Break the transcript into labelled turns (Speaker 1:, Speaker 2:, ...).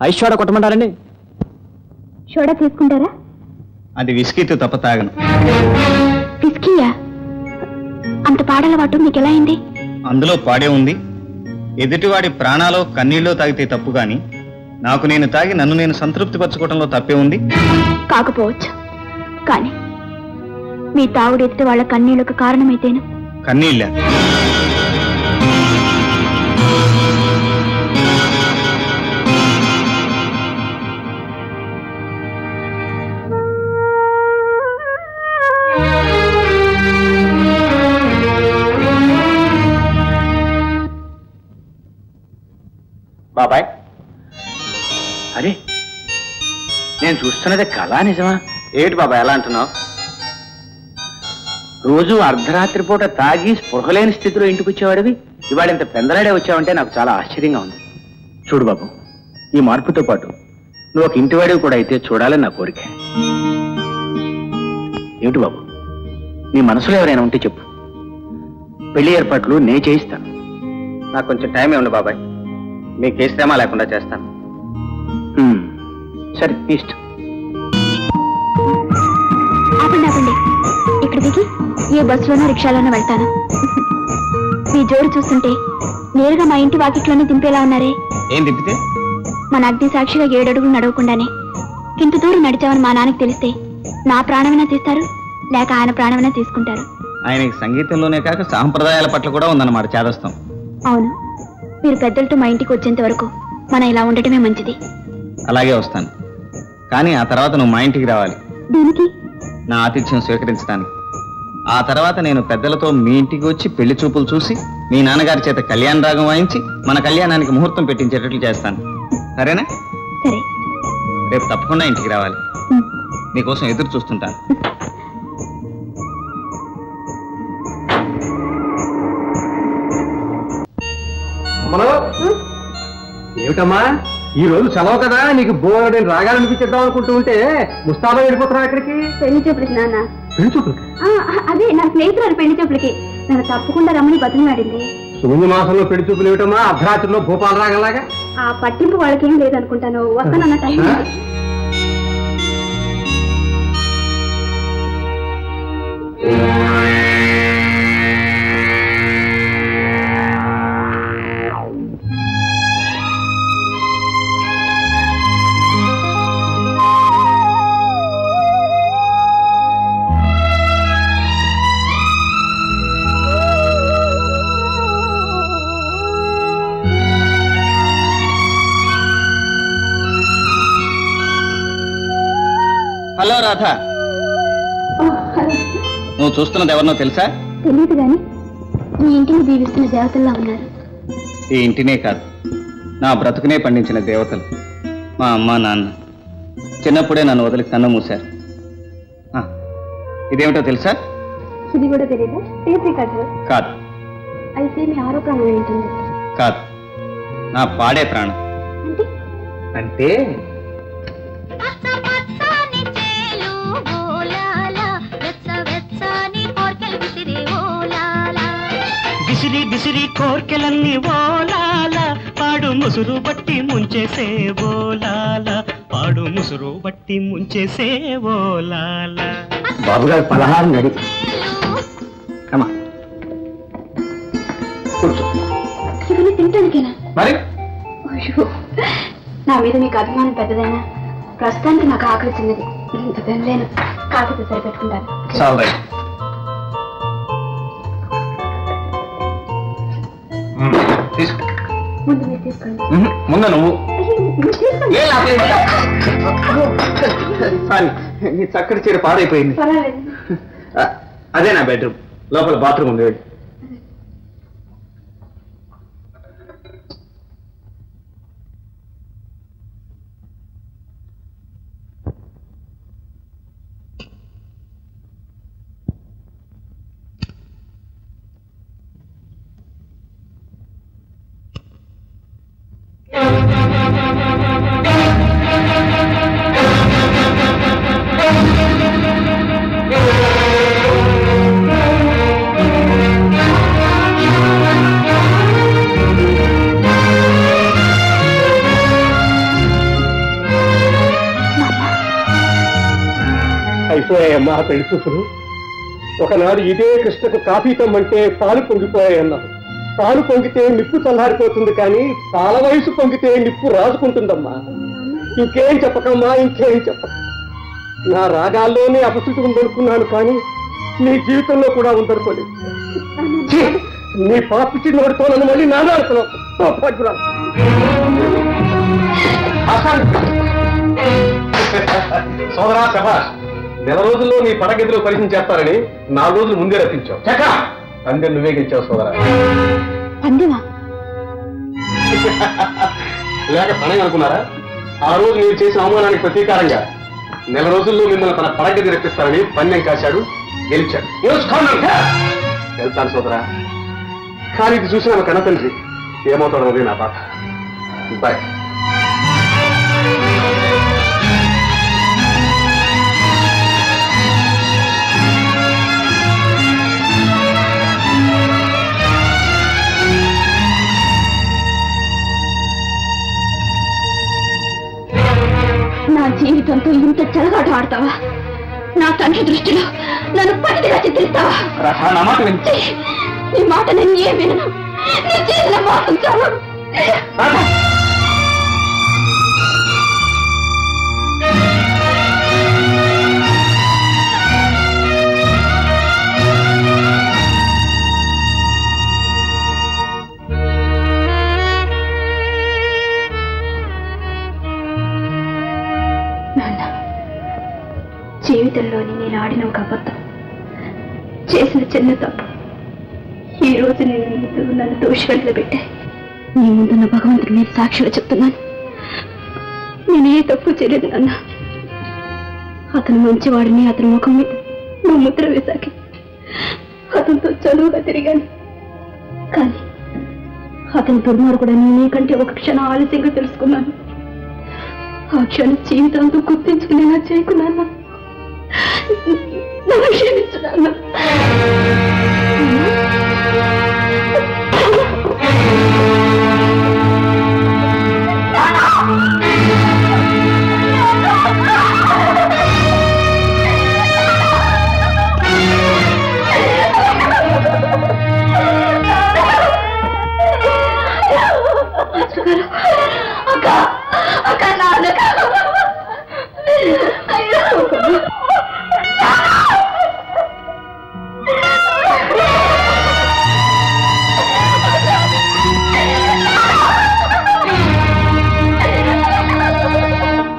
Speaker 1: Ice soda కొట్టమంటారండి?
Speaker 2: Soda తీసుకుంటారా?
Speaker 3: అది విస్కీతో తప్ప తాగను.
Speaker 2: విస్కీయా? అంత పాడలవాటు మీకు ఎలా అయింది?
Speaker 3: అందులో పాడే ఉంది. ఎదుటివాడి ప్రాణాలో కన్నీళ్ళలో తాగితే తప్పు గాని నాకు నేను తాగి నన్ను నేను సంతృప్తి పరచుకోవడంలో తప్పే ఉంది.
Speaker 2: కాకపోవచ్చు, కానీ మీ తాగుడు ఎదుటి వాళ్ళ కన్నీళ్లకు కారణమైతేను.
Speaker 3: కన్నీళ్ళ?
Speaker 1: బాబాయ్, అరే నేను చూస్తున్నది కళ నిజమా? ఏమిటి బాబాయ్ ఎలా అంటున్నావు? రోజు అర్ధరాత్రి పూట తాగి స్పృహలేని స్థితిలో ఇంటికి వచ్చేవాడివి ఇవాళ ఇంత పెందలాడే వచ్చావంటే నాకు చాలా ఆశ్చర్యంగా ఉంది. చూడు బాబు, ఈ మార్పుతో పాటు నువ్వు ఒక ఇంటివాడివి కూడా అయితే చూడాలని నా కోరిక. ఏమిటి బాబు, నీ మనసులో ఎవరైనా ఉంటే చెప్పు, పెళ్లి ఏర్పాట్లు నేను చేయిస్తాను. నాకు కొంచెం టైం ఏముంది బాబాయ్, మీకు ఏ శ్రమ లేకుండా చేస్తాను. సరే, నీ ఇష్టం.
Speaker 2: ఆపండి ఆపండి, ఇక్కడ దిగి ఏ బస్సులోనో రిక్షాలోనో వెళ్తాను. మీ జోడు చూస్తుంటే నేరుగా మా ఇంటి వాకిట్లోనే దింపేలా ఉన్నారే.
Speaker 3: ఏం దింపితే?
Speaker 2: మన అగ్ని సాక్షిగా 7 అడుగులు నడవకుండానే ఇంత దూరం నడిచామని మా నాన్నకి తెలిస్తే నా ప్రాణమైనా తీస్తారు, లేక ఆయన ప్రాణమైనా తీసుకుంటారు.
Speaker 3: ఆయనకి సంగీతంలోనే కాక సాంప్రదాయాల పట్ల కూడా ఉందన్నమాట చేదస్తాం.
Speaker 2: అవును, మీరు పెద్దలతో మా ఇంటికి వచ్చేంత వరకు మనం ఇలా ఉండటమే మంచిది.
Speaker 3: అలాగే వస్తాను, కానీ ఆ తర్వాత నువ్వు మా ఇంటికి రావాలి.
Speaker 2: దీనికి?
Speaker 3: నా ఆతిథ్యం స్వీకరించడానికి. ఆ తర్వాత నేను పెద్దలతో మీ ఇంటికి వచ్చి పెళ్లి చూపులు చూసి మీ నాన్నగారి చేత కళ్యాణ రాగం వాయించి మన కళ్యాణానికి ముహూర్తం పెట్టించేటట్లు చేస్తాను. సరేనా?
Speaker 2: సరే.
Speaker 3: రేపు తప్పకుండా ఇంటికి రావాలి. నీకోసం ఎదురు చూస్తుంటాను.
Speaker 1: ఏమిటమ్మా, ఈ రోజు సెలవు కదా, నీకు బోర్డని రాగాలనిపించేద్దాం అనుకుంటూ ఉంటే ముస్తాబా వెళ్ళిపోతున్నావు ఎక్కడికి?
Speaker 2: పెళ్లి చూపులకి నాన్న.
Speaker 1: పెళ్లి చూపులు?
Speaker 2: అదే నా స్నేహితురాలు పెళ్లి చూపులకి నన్ను తప్పకుండా రమ్మని బతిమలాడింది.
Speaker 1: శూన్య మాసంలో పెళ్లి చూపులు ఏమిటమ్మా, అర్ధరాత్రిలో భూపాల రాగంలాగా?
Speaker 2: ఆ పట్టింపు వాళ్ళకేం లేదనుకుంటాను. వస్తానన్న టైం.
Speaker 3: హలో రాధా, నువ్వు చూస్తున్నది ఎవరినో తెలుసా?
Speaker 2: తెలియదు గాని మీ ఇంటిని దీవిస్తున్న దేవతల్లా ఉన్నారు.
Speaker 3: ఈ ఇంటినే కాదు, నా బ్రతుకునే పండించిన దేవతలు. మా అమ్మ నాన్న చిన్నప్పుడే నన్ను వదిలి కన్ను మూశారు. ఇదేమిటో తెలుసా?
Speaker 2: ఇది కూడా తెలియదా? Tape recorder?
Speaker 3: కాదు.
Speaker 2: అయితే మీ ఆరో ప్రాణం ఏంటుంది?
Speaker 3: కాదు, నా పాడే ప్రాణం.
Speaker 1: అంటే
Speaker 4: బిసిరి బిసిరి కోర్కెలన్నీ ఓలాల, పాడు ముసురు బట్టి ముంచేసే ఓలాల, పాడు ముసురు బట్టి ముంచేసే ఓలాల.
Speaker 1: బాబుగారు పలహారం రెడీ. కూర్చో.
Speaker 2: ఇవన్నీ తింటానికేనా?
Speaker 1: మరి
Speaker 2: నా మీద మీకు అభిమానం పెద్దదైనా ప్రస్తుతానికి నాకు ఆకలి చిన్నది. ఇంత తినలేను, కాకపోతే సరిపెట్టుకుంటాను. ముందు మీరు తీసుకోండి.
Speaker 1: ముందు నువ్వు. సారీ, నీ చక్కటి చీర పాడైపోయింది.
Speaker 2: పర్వాలేదు.
Speaker 1: అదే నా బెడ్రూమ్, లోపల బాత్రూమ్ ఉంది.
Speaker 5: పొంగిపోయాయమ్మా పెళ్లి చూపులు. ఒకనాడు ఇదే కృష్ణకు కాఫీ తమ్మంటే పాలు పొంగిపోయాయన్నావు. పాలు పొంగితే నిప్పు చల్లారిపోతుంది, కానీ పాల వయసు పొంగితే నిప్పు రాజుకుంటుందమ్మా. ఇంకేం చెప్పకమ్మా, ఇంకేం చెప్పక. నా రాగాల్లోనే అపశృతి ఉందనుకున్నాను, కానీ నీ జీవితంలో కూడా ఉందనుకోలేదు. నీ పాపిటి నోటితో నన్ను మళ్ళీ నానాడుతున్నావు. సోదరా శభాష్, నెల రోజుల్లో నీ పడగదిలో పరిచయం చేస్తారని 4 రోజులు ముందే రప్పించావు. పందెం నువ్వే గెలిచావు సోదరా. లేక పని అనుకున్నారా? ఆ రోజు మీరు చేసిన అవమానానికి ప్రతీకారంగా నెల రోజుల్లో మిమ్మల్ని తన పడగది రప్పిస్తారని పందెం కాశాడు, గెలిచాడు. వెళ్తాను సోదరా, కానీ ఇది చూసిన నా కన్న తండ్రి ఏమవుతాడన్నది నా బాధ. బాయ్.
Speaker 2: నా జీవితంతో ఇంత చెలగాట ఆడతావా? నా తండ్రి దృష్టిలో నన్ను పతిగా చిత్రిస్తావా? నీ మాట నేను ఏం వినను. నీ చేసిన మోసం చాలు. జీవితంలోని నేను ఆడిన ఒక అబద్ధం, చేసిన చిన్న తప్పు ఈ రోజు నేను నన్ను దోషిగా పెట్టాయి. నీ ముందున్న భగవంతుడి మీద సాక్షిగా చెప్తున్నాను, నేను ఏ తప్పు చేయలేదు నాన్న. అతను మంచివాడిని అతని ముఖం మీద నువ్వు ముద్ర వేశాకి అతనితో చదువుగా తిరిగాను. కానీ అతని దుర్మార్గుడు నీకంటే ఒక క్షణం ఆలస్యంగా తెలుసుకున్నాను. ఆ క్షణం జీవితంతో గుర్తించుకునేలా చేయకున్నాను. నన్ను క్షమించున్నాను.